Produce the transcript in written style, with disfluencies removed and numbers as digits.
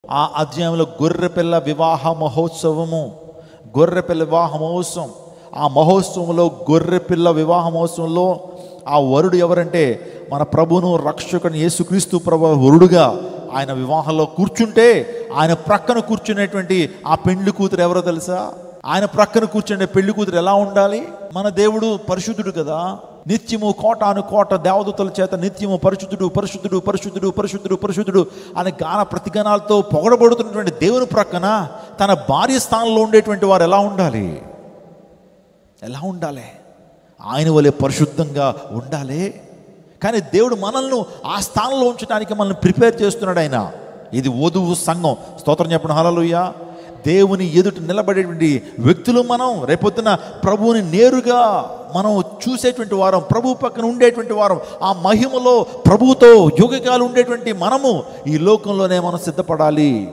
ఆ అధ్యాయంలో గొర్రెపిల్ల వివాహ మహోత్సవము, గొర్రెపిల్ల వివాహ మహోత్సవం. ఆ మహోత్సవంలో గొర్రెపిల్ల వివాహ మహోత్సవంలో ఆ వరుడు ఎవరంటే మన ప్రభువును రక్షకుని యేసుక్రీస్తు ప్రభు వరుడుగా ఆయన వివాహంలో కూర్చుంటే ఆయన ప్రక్కన కూర్చునేటువంటి ఆ పెండ్లి కూతురు ఎవరో తెలుసా? ఆయన ప్రక్కన కూర్చునే పెళ్లి కూతురు ఎలా ఉండాలి? మన దేవుడు పరిశుద్ధుడు కదా, నిత్యము కోటాను కోట దేవదూతల చేత నిత్యము పరిశుద్ధుడు పరిశుద్ధుడు పరిశుద్ధుడు పరిశుద్ధుడు పరిశుద్ధుడు అనే గాన ప్రతిగానాలతో పొగడబడుతున్నటువంటి దేవుని ప్రక్కన తన భార్య స్థానంలో ఉండేటువంటి వారు ఎలా ఉండాలి? ఎలా ఉండాలి? ఆయన వలె పరిశుద్ధంగా ఉండాలి. కానీ దేవుడు మనల్ని ఆ స్థానంలో ఉంచడానికి మనల్ని ప్రిపేర్ చేస్తున్నాడు ఆయన. ఇది వధువు సంఘం. స్తోత్రం చెప్పండి, హల్లెలూయా. దేవుని ఎదుట నిలబడేటువంటి వ్యక్తులు మనం. రేపొద్దున ప్రభువుని నేరుగా మనం చూసేటువంటి వారం, ప్రభు పక్కన ఉండేటువంటి వారం, ఆ మహిమలో ప్రభువుతో యుగకాలు ఉండేటువంటి మనము ఈ లోకంలోనే మనం సిద్ధపడాలి.